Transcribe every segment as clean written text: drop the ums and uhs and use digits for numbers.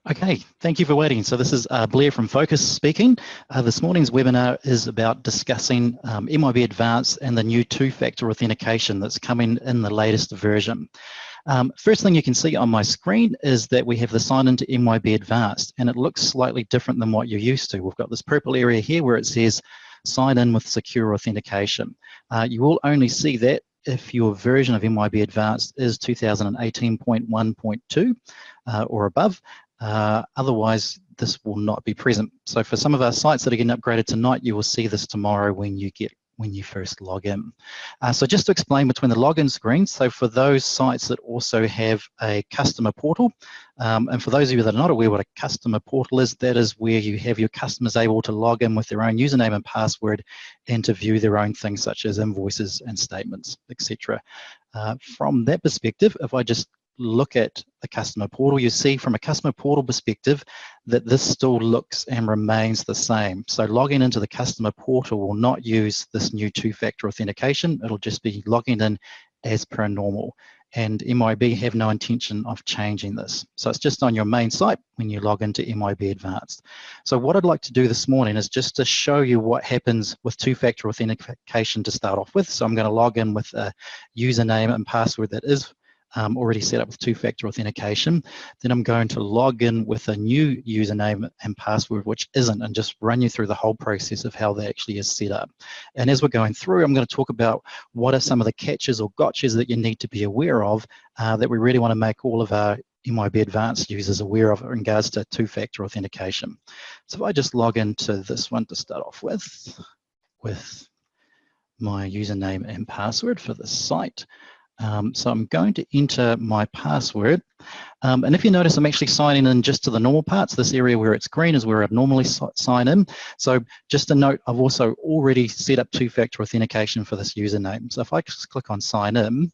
Okay, thank you for waiting. So this is Blair from Focus speaking. This morning's webinar is about discussing MYOB Advanced and the new two-factor authentication that's coming in the latest version. First thing you can see on my screen is that we have the sign into MYOB Advanced, and it looks slightly different than what you're used to. We've got this purple area here where it says sign in with secure authentication. You will only see that if your version of MYOB Advanced is 2018.1.2 or above. Otherwise, this will not be present. So for some of our sites that are getting upgraded tonight, you will see this tomorrow when you first log in. So just to explain between the login screens, so for those sites that also have a customer portal, and for those of you that are not aware what a customer portal is, that is where you have your customers able to log in with their own username and password and to view their own things such as invoices and statements, etc. From that perspective, if I just look at the customer portal, you see from a customer portal perspective that this still looks and remains the same. So logging into the customer portal will not use this new two-factor authentication. It'll just be logging in as per normal. And MYOB have no intention of changing this. So it's just on your main site when you log into MYOB Advanced. So what I'd like to do this morning is just to show you what happens with two-factor authentication to start off with. So I'm going to log in with a username and password that is already set up with two-factor authentication. Then I'm going to log in with a new username and password which isn't, and just run you through the whole process of how that actually is set up. And as we're going through, I'm going to talk about what are some of the catches or gotchas that you need to be aware of that we really want to make all of our MYOB Advanced users aware of in regards to two-factor authentication. So if I just log into this one to start off with my username and password for the site. So I'm going to enter my password, and if you notice, I'm actually signing in just to the normal parts. This area where it's green is where I'd normally sign in. So just a note, I've also already set up two-factor authentication for this username. So if I just click on sign in,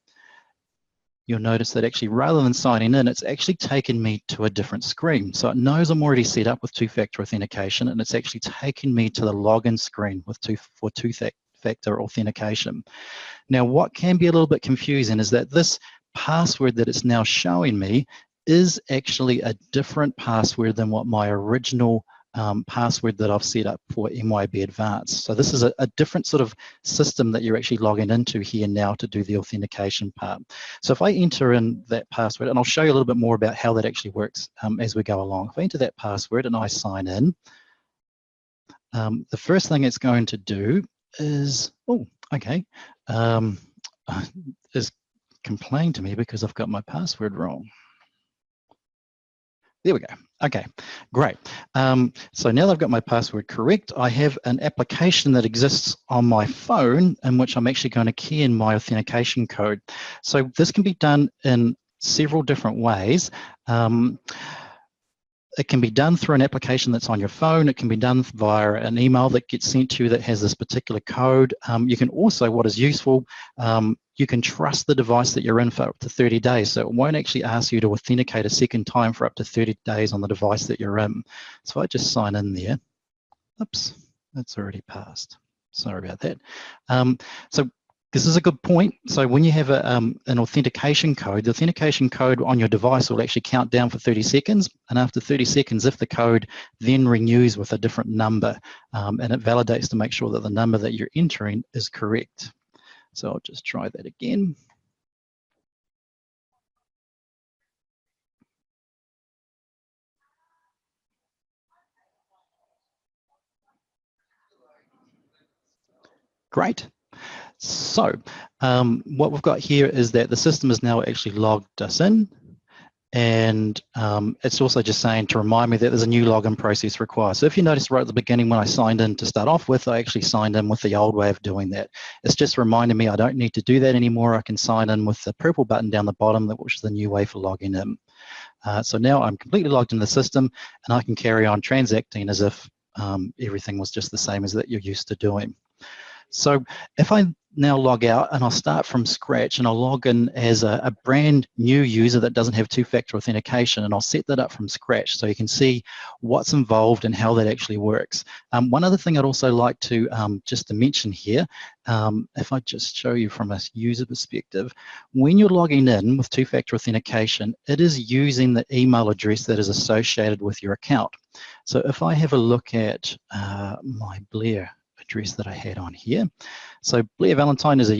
you'll notice that actually rather than signing in, it's actually taken me to a different screen. So it knows I'm already set up with two-factor authentication, and it's actually taken me to the login screen with two-factor authentication. Now, what can be a little bit confusing is that this password that it's now showing me is actually a different password than what my original password that I've set up for MYOB Advanced. So this is a different sort of system that you're actually logging into here now to do the authentication part. So if I enter in that password, and I'll show you a little bit more about how that actually works as we go along. If I enter that password and I sign in, the first thing it's going to do is, is complain to me because I've got my password wrong. There we go. Okay, great. So now that I've got my password correct, I have an application that exists on my phone in which I'm actually going to key in my authentication code. So this can be done in several different ways. It can be done through an application that's on your phone. It can be done via an email that gets sent to you that has this particular code. You can also, what is useful, you can trust the device that you're in for up to 30 days. So it won't actually ask you to authenticate a second time for up to 30 days on the device that you're in. So I just sign in there. Oops, that's already passed. Sorry about that. So this is a good point. So when you have an authentication code, the authentication code on your device will actually count down for 30 seconds. And after 30 seconds, if the code then renews with a different number, and it validates to make sure that the number that you're entering is correct. So I'll just try that again. Great. So what we've got here is that the system has now actually logged us in, and it's also just saying to remind me that there's a new login process required. So if you notice right at the beginning when I signed in to start off with, I actually signed in with the old way of doing that. It's just reminding me I don't need to do that anymore. I can sign in with the purple button down the bottom, which is the new way for logging in. So now I'm completely logged in the system, and I can carry on transacting as if everything was just the same as that you're used to doing. So if I now log out and I'll start from scratch, and I'll log in as a brand new user that doesn't have two-factor authentication, and I'll set that up from scratch so you can see what's involved and how that actually works. One other thing I'd also like to just to mention here, if I just show you from a user perspective, when you're logging in with two-factor authentication, it is using the email address that is associated with your account. So if I have a look at my Blair address that I had on here, so Blair Valentine is a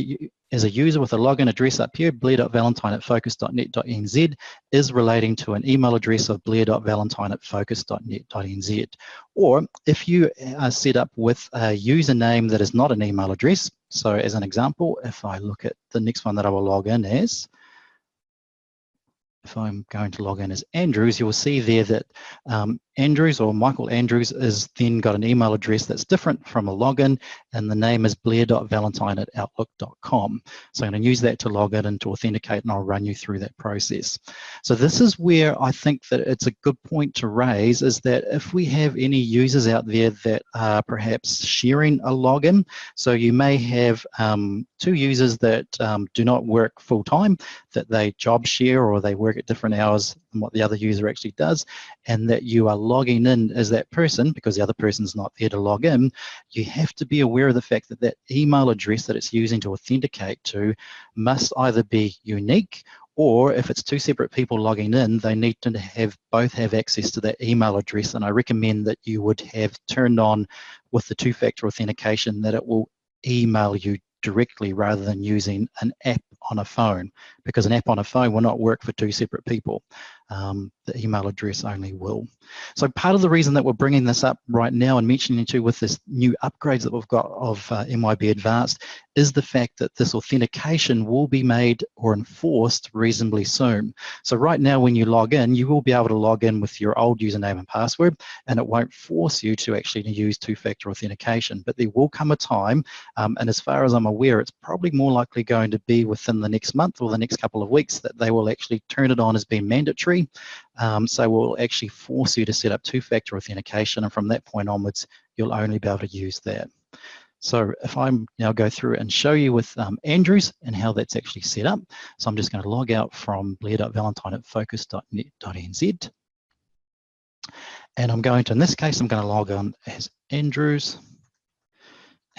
user with a login address up here, blair.valentine@focus.net.nz, is relating to an email address of blair.valentine@focus.net.nz. Or if you are set up with a username that is not an email address, so as an example, if I look at the next one that I will log in as, if I'm going to log in as Andrews, you'll see there that Andrews, or Michael Andrews, is then got an email address that's different from a login, and the name is blair.valentine@outlook.com. So I'm going to use that to log in and to authenticate, and I'll run you through that process. So this is where I think that it's a good point to raise, is that if we have any users out there that are perhaps sharing a login, so you may have two users that do not work full-time, that they job share or they work at different hours than what the other user actually does, and that you are logging in as that person because the other person's not there to log in, you have to be aware of the fact that that email address that it's using to authenticate to must either be unique, or if it's two separate people logging in, they need to both have access to that email address. And I recommend that you would have turned on with the two-factor authentication that it will email you directly rather than using an app on a phone, because an app on a phone will not work for two separate people. The email address only will. So part of the reason that we're bringing this up right now and mentioning it too with this new upgrades that we've got of MYOB Advanced is the fact that this authentication will be made or enforced reasonably soon. So right now when you log in, you will be able to log in with your old username and password, and it won't force you to actually use two-factor authentication. But there will come a time, and as far as I'm aware, it's probably more likely going to be within the next month or the next couple of weeks that they will actually turn it on as being mandatory. So we'll actually force you to set up two-factor authentication, and from that point onwards, you'll only be able to use that. So if I now go through and show you with Andrews and how that's actually set up, so I'm just going to log out from blair.valentine@focus.net.nz, and I'm going to, in this case, I'm going to log on as Andrews,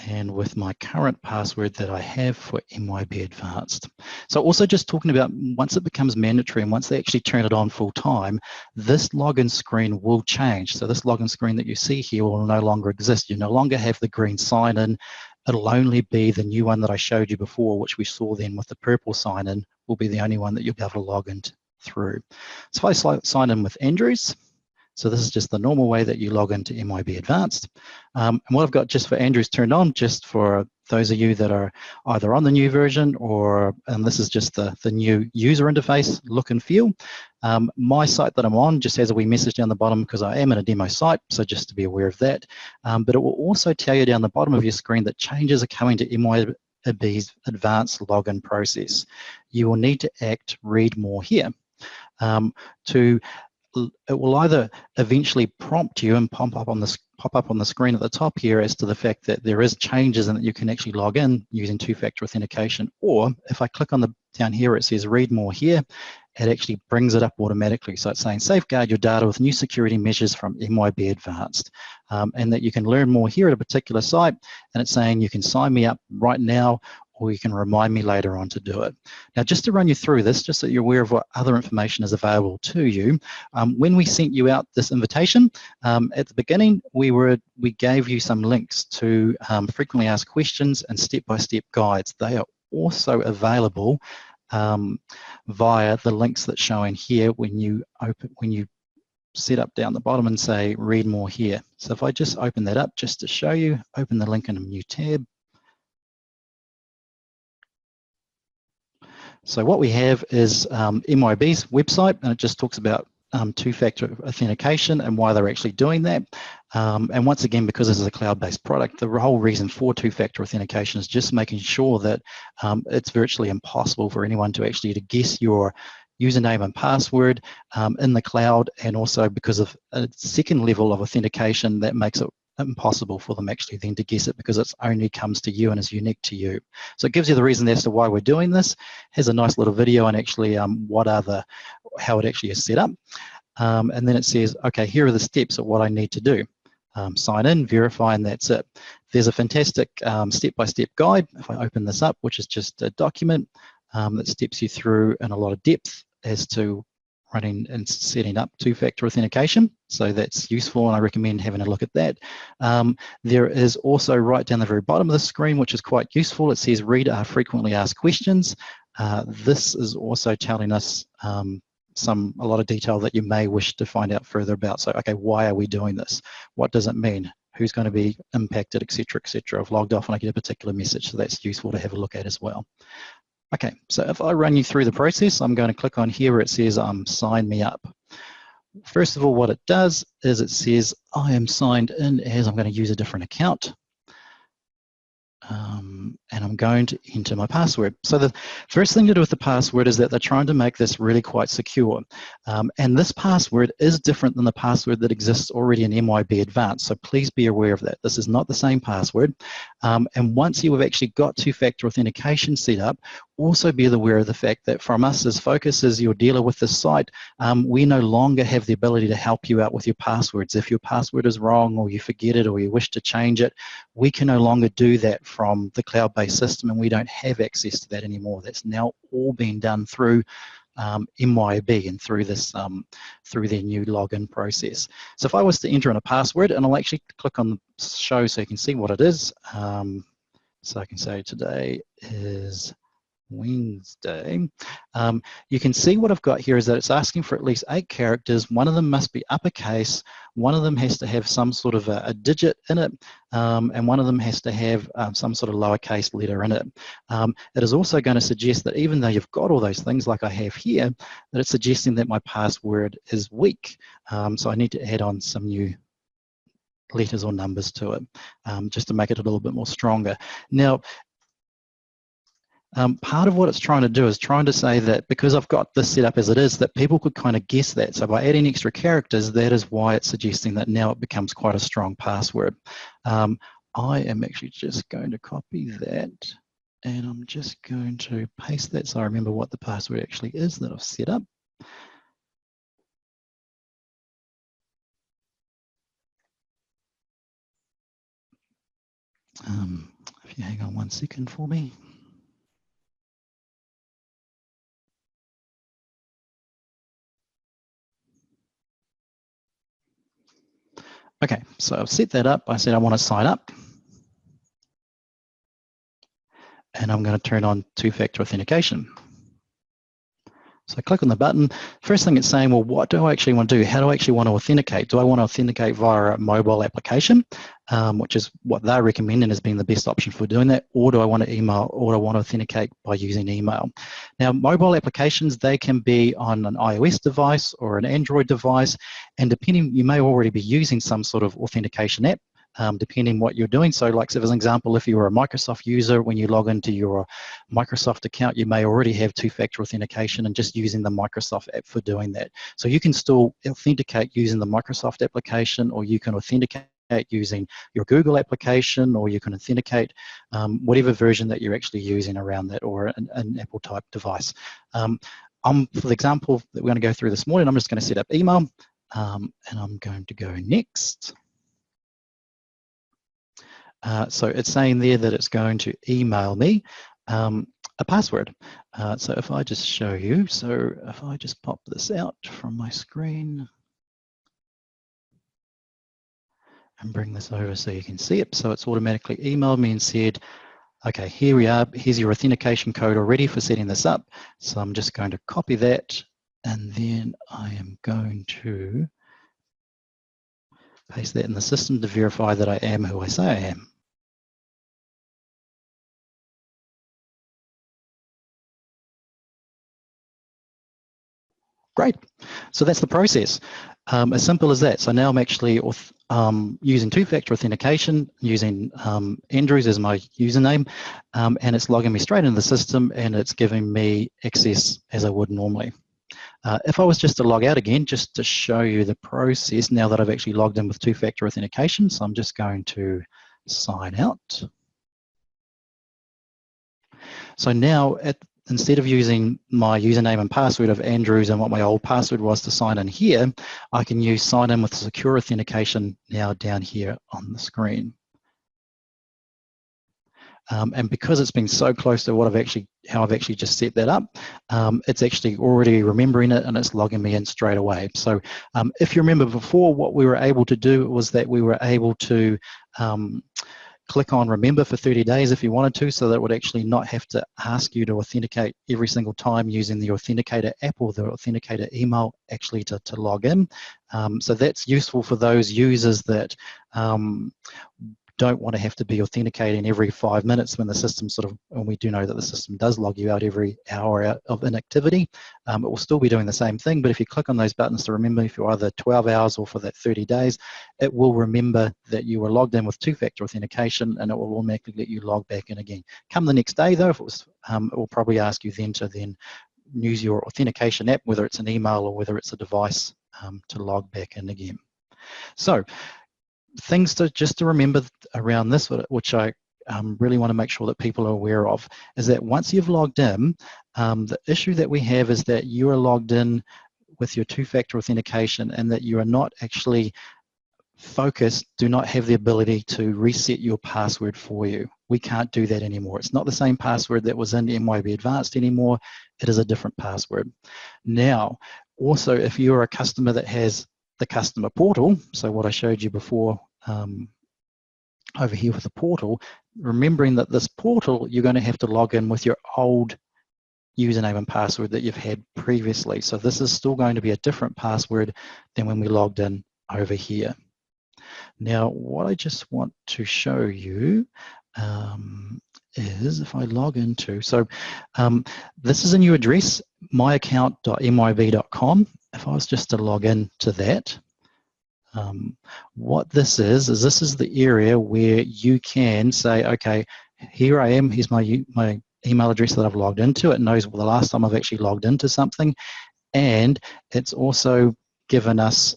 and with my current password that I have for MYOB Advanced. So also just talking about once it becomes mandatory and once they actually turn it on full time, this login screen will change. So this login screen that you see here will no longer exist. You no longer have the green sign in. It'll only be the new one that I showed you before, which we saw then with the purple sign in, will be the only one that you'll be able to log in through. So if I sign in with Andrews, so this is just the normal way that you log into MYOB Advanced. And what I've got just for Andrews turned on, just for those of you that are either on the new version or, and this is just the new user interface look and feel. My site that I'm on just has a wee message down the bottom because I am in a demo site, so just to be aware of that. But it will also tell you down the bottom of your screen that changes are coming to MYOB's advanced login process. You will need to read more here. It will either eventually prompt you and pop up on the screen at the top here as to the fact that there is changes and that you can actually log in using two-factor authentication. Or if I click on the down here, it says read more here, it actually brings it up automatically. So it's saying safeguard your data with new security measures from MYOB Advanced, and that you can learn more here at a particular site. And it's saying you can sign me up right now, or you can remind me later on to do it. Now, just to run you through this, just so you're aware of what other information is available to you, when we sent you out this invitation, at the beginning, we gave you some links to frequently asked questions and step-by-step guides. They are also available via the links that's showing here when you set up down the bottom and say read more here. So if I just open that up just to show you, open the link in a new tab. So what we have is MYOB's website, and it just talks about two-factor authentication and why they're actually doing that. And once again, because this is a cloud-based product, the whole reason for two-factor authentication is just making sure that it's virtually impossible for anyone to actually guess your username and password in the cloud, and also because of a second level of authentication that makes it impossible for them actually then to guess it, because it only comes to you and is unique to you. So it gives you the reason as to why we're doing this. Has a nice little video on actually how it actually is set up. And then it says, okay, here are the steps of what I need to do. Sign in, verify, and that's it. There's a fantastic step-by-step guide, if I open this up, which is just a document that steps you through in a lot of depth as to running and setting up two-factor authentication. So that's useful, and I recommend having a look at that. There is also right down the very bottom of the screen, which is quite useful. It says read our frequently asked questions. This is also telling us a lot of detail that you may wish to find out further about. So, okay, why are we doing this? What does it mean? Who's going to be impacted, etc., etc. I've logged off and I get a particular message, so that's useful to have a look at as well. Okay, so if I run you through the process, I'm going to click on here where it says sign me up. First of all, what it does is it says I am signed in as I'm going to use a different account. And I'm going to enter my password. So the first thing to do with the password is that they're trying to make this really quite secure. And this password is different than the password that exists already in MYOB Advanced. So please be aware of that. This is not the same password. And once you have actually got two-factor authentication set up, also be aware of the fact that from us as Focus, as your dealer with this site, we no longer have the ability to help you out with your passwords. If your password is wrong or you forget it or you wish to change it, we can no longer do that from the cloud-based system, and we don't have access to that anymore. That's now all being done through MYOB and through this through their new login process. So if I was to enter in a password, and I'll actually click on the show so you can see what it is. So I can say today is Wednesday. You can see what I've got here is that it's asking for at least 8 characters. One of them must be uppercase, one of them has to have some sort of a digit in it, and one of them has to have some sort of lowercase letter in it. It is also going to suggest that even though you've got all those things like I have here, that it's suggesting that my password is weak. So I need to add on some new letters or numbers to it just to make it a little bit more stronger. Now, part of what it's trying to do is trying to say that because I've got this set up as it is, that people could kind of guess that. So by adding extra characters, that is why it's suggesting that now it becomes quite a strong password. I am actually just going to copy that, and I'm just going to paste that so I remember what the password actually is that I've set up. If you hang on 1 second for me. Okay, so I've set that up. I said I want to sign up. And I'm going to turn on two-factor authentication. So I click on the button. First thing it's saying, well, what do I actually want to do? How do I actually want to authenticate? Do I want to authenticate via a mobile application, which is what they're recommending as being the best option for doing that, or do I want to email, or do I want to authenticate by using email? Now, mobile applications, they can be on an iOS device or an Android device, and depending, you may already be using some sort of authentication app. Depending what you're doing. So like, so as an example, if you're a Microsoft user, when you log into your Microsoft account, you may already have two-factor authentication and just using the Microsoft app for doing that. So you can still authenticate using the Microsoft application, or you can authenticate using your Google application, or you can authenticate whatever version that you're actually using around that, or an Apple type device. For the example that we're going to go through this morning, I'm just going to set up email, and I'm going to go next. So it's saying there that it's going to email me a password. So if I just show you, so if I just pop this out from my screen and bring this over so you can see it. So it's automatically emailed me and said, okay, here we are, here's your authentication code already for setting this up. So I'm just going to copy that, and then I am going to paste that in the system to verify that I am who I say I am. Great. So that's the process. As simple as that. So now I'm actually using two-factor authentication, using Andrews as my username, and it's logging me straight into the system, and it's giving me access as I would normally. If I was just to log out again, just to show you the process now that I've actually logged in with two-factor authentication, so I'm just going to sign out. So now, instead of using my username and password of Andrews and what my old password was to sign in here, I can use sign in with secure authentication now down here on the screen. And because it's been so close to how I've actually just set that up, it's actually already remembering it and it's logging me in straight away. So if you remember before, what we were able to do was that we were able to click on remember for 30 days if you wanted to, so that it would actually not have to ask you to authenticate every single time using the Authenticator app or the Authenticator email actually to log in. So that's useful for those users that don't want to have to be authenticating every 5 minutes when the system and we do know that the system does log you out every hour of inactivity. It will still be doing the same thing, but if you click on those buttons to remember if you're either 12 hours or for that 30 days, it will remember that you were logged in with two-factor authentication and it will automatically let you log back in again. Come the next day though, if it will probably ask you then to use your authentication app, whether it's an email or whether it's a device, to log back in again. So, things just to remember around this, which I really want to make sure that people are aware of, is that once you've logged in, the issue that we have is that you are logged in with your two-factor authentication and that you are not actually focused, do not have the ability to reset your password for you. We can't do that anymore. It's not the same password that was in MYOB Advanced anymore. It is a different password. Now, also, if you're a customer that has the customer portal, so what I showed you before over here with the portal, remembering that this portal, you're going to have to log in with your old username and password that you've had previously. So this is still going to be a different password than when we logged in over here. Now, what I just want to show you is if I log into, this is a new address, myaccount.myb.com. If I was just to log in to that, what this is this is the area where you can say, okay, here I am, here's my email address that I've logged into. It knows the last time I've actually logged into something, and it's also given us,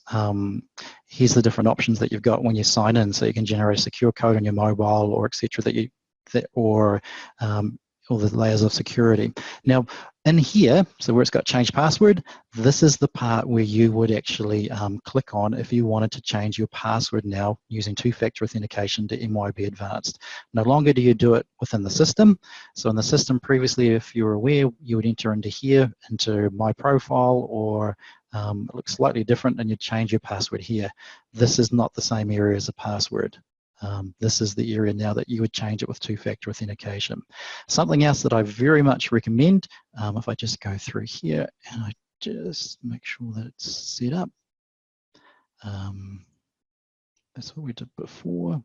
here's the different options that you've got when you sign in, so you can generate a secure code on your mobile or etc. or the layers of security. Now, in here, so where it's got change password, this is the part where you would actually click on if you wanted to change your password now using two-factor authentication to MYOB Advanced. No longer do you do it within the system. So in the system previously, if you're aware, you would enter into here, into my profile, or it looks slightly different and you change your password here. This is not the same area as a password. This is the area now that you would change it with two-factor authentication. Something else that I very much recommend, if I just go through here and I just make sure that it's set up. That's what we did before.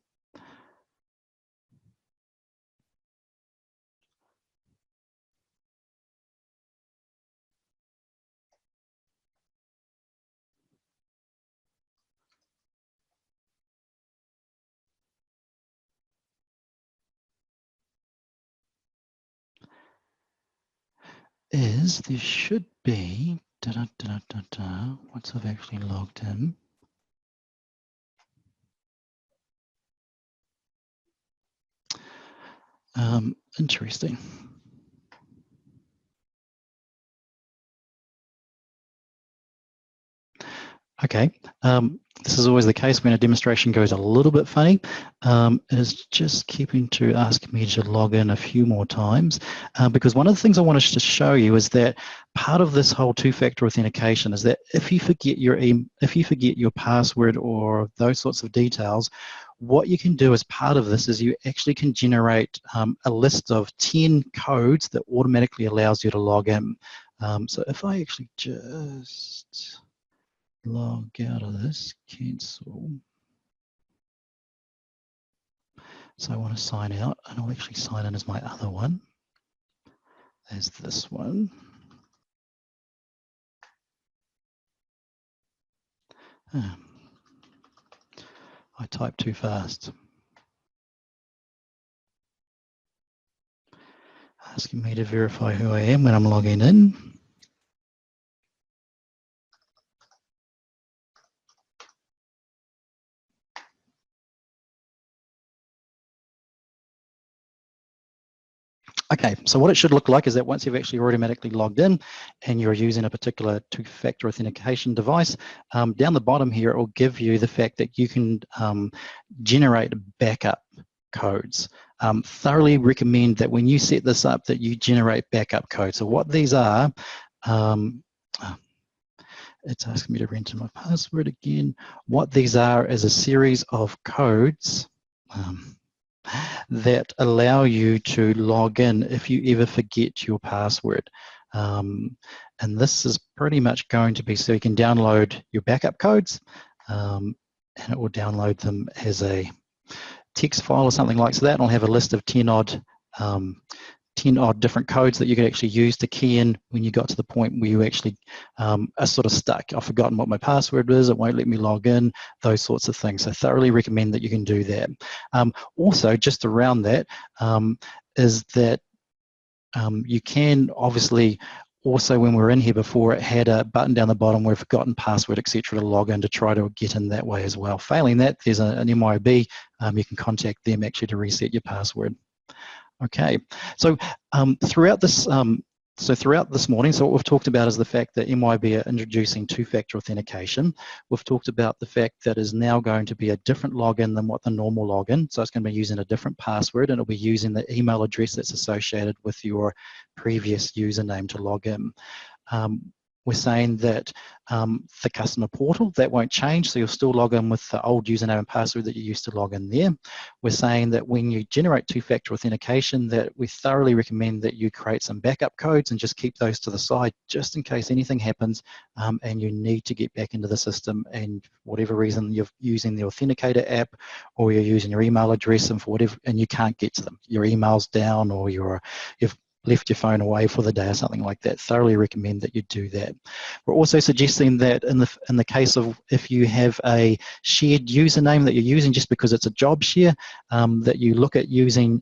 There should be, once I've actually logged in. Interesting. Okay, this is always the case when a demonstration goes a little bit funny. It is just keeping to ask me to log in a few more times, because one of the things I wanted to show you is that part of this whole two-factor authentication is that if you forget your password or those sorts of details, what you can do as part of this is you actually can generate a list of 10 codes that automatically allows you to log in. So if I actually just log out of this, cancel. So I want to sign out, and I'll actually sign in as my other one. There's this one. I typed too fast. Asking me to verify who I am when I'm logging in. Okay, so what it should look like is that once you've actually automatically logged in and you're using a particular two-factor authentication device, down the bottom here, it will give you the fact that you can generate backup codes. Thoroughly recommend that when you set this up that you generate backup codes. So what these are, it's asking me to enter my password again. What these are is a series of codes that allow you to log in if you ever forget your password. And this is pretty much going to be so you can download your backup codes and it will download them as a text file or something like that. And I'll have a list of 10 odd different codes that you could actually use to key in when you got to the point where you actually are sort of stuck. I've forgotten what my password is, it won't let me log in, those sorts of things. So thoroughly recommend that you can do that. Also, just around that, is that you can obviously also, when we were in here before, it had a button down the bottom where forgotten password, etc., to log in to try to get in that way as well. Failing that, there's an MYOB. You can contact them actually to reset your password. Okay, so throughout this morning, so what we've talked about is the fact that MYOB are introducing two-factor authentication. We've talked about the fact that is now going to be a different login than what the normal login. So it's going to be using a different password, and it'll be using the email address that's associated with your previous username to log in. We're saying that the customer portal, that won't change, so you'll still log in with the old username and password that you used to log in there. We're saying that when you generate two-factor authentication, that we thoroughly recommend that you create some backup codes and just keep those to the side just in case anything happens and you need to get back into the system, and for whatever reason you're using the Authenticator app or you're using your email address and for whatever, and you can't get to them. Your email's down or you've left your phone away for the day or something like that. Thoroughly recommend that you do that. We're also suggesting that in the case of if you have a shared username that you're using just because it's a job share, that you look at using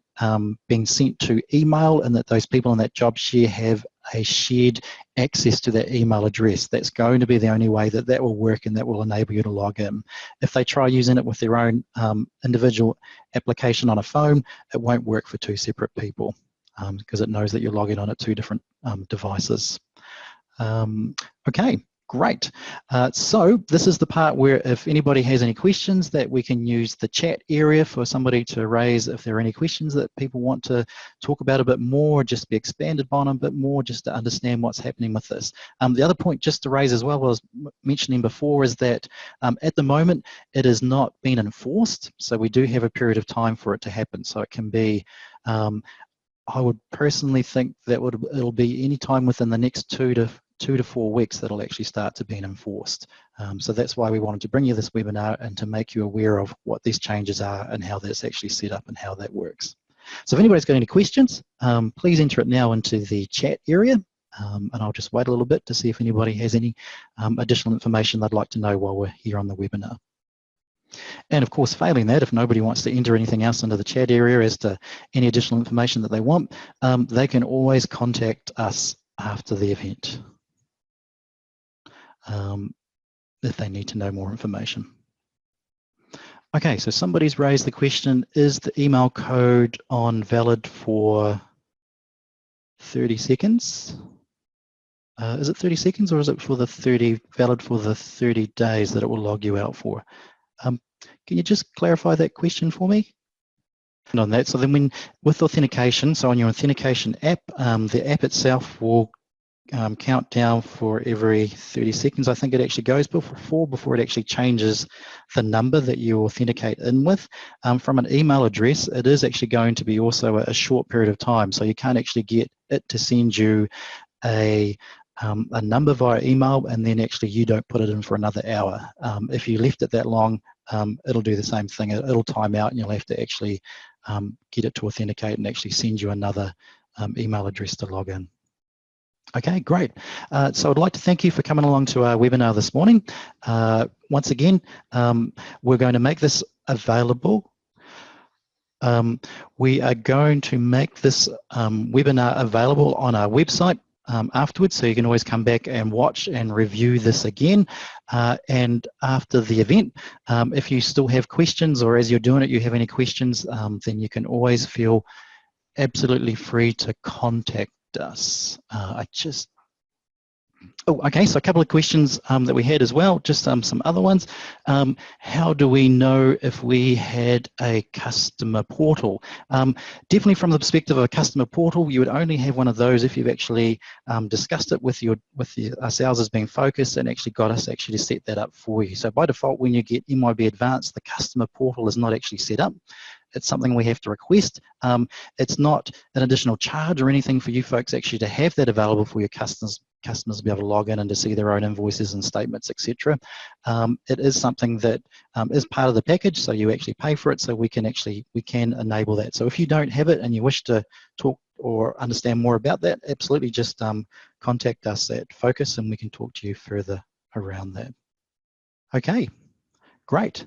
being sent to email, and that those people in that job share have a shared access to that email address. That's going to be the only way that that will work, and that will enable you to log in. If they try using it with their own individual application on a phone, it won't work for two separate people. Because it knows that you're logging on at two different devices. Okay, great. So this is the part where if anybody has any questions, that we can use the chat area for somebody to raise if there are any questions that people want to talk about a bit more, just be expanded on a bit more, just to understand what's happening with this. The other point just to raise as well, was mentioning before, is that at the moment it is not being enforced, so we do have a period of time for it to happen. So it can be I would personally think that it'll be any time within the next 2 to 4 weeks that'll actually start to be enforced. So that's why we wanted to bring you this webinar and to make you aware of what these changes are and how that's actually set up and how that works. So if anybody's got any questions, please enter it now into the chat area, and I'll just wait a little bit to see if anybody has any additional information they'd like to know while we're here on the webinar. And of course, failing that, if nobody wants to enter anything else into the chat area as to any additional information that they want, they can always contact us after the event if they need to know more information. Okay, so somebody's raised the question, is the email code on valid for 30 seconds? Is it 30 seconds or is it for the valid for the 30 days that it will log you out for? Can you just clarify that question for me? And on that, so then with authentication, so on your authentication app, the app itself will count down for every 30 seconds. I think it actually goes before it actually changes the number that you authenticate in with. From an email address, it is actually going to be also a short period of time, so you can't actually get it to send you a number via email and then actually you don't put it in for another hour. If you left it that long, it'll do the same thing. It'll time out and you'll have to actually get it to authenticate and actually send you another email address to log in. Okay, great. So I'd like to thank you for coming along to our webinar this morning. Once again, we're going to make this available. We are going to make this webinar available on our website afterwards, so you can always come back and watch and review this again. And after the event, if you still have questions, or as you're doing it you have any questions, then you can always feel absolutely free to contact us. Oh, okay, so a couple of questions that we had as well, just some other ones. How do we know if we had a customer portal? Definitely from the perspective of a customer portal, you would only have one of those if you've actually discussed it with ourselves as being focused and actually got us actually to set that up for you. So by default, when you get MYOB Advanced, the customer portal is not actually set up. It's something we have to request. It's not an additional charge or anything for you folks actually to have that available for your customers to be able to log in and to see their own invoices and statements, etc. It is something that is part of the package, so you actually pay for it, so we can enable that. So if you don't have it and you wish to talk or understand more about that, absolutely just contact us at Focus and we can talk to you further around that. Okay, great.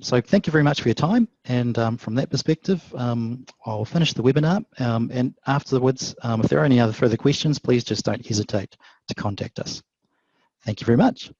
So thank you very much for your time, and from that perspective, I'll finish the webinar, and afterwards, if there are any other further questions, please just don't hesitate to contact us. Thank you very much.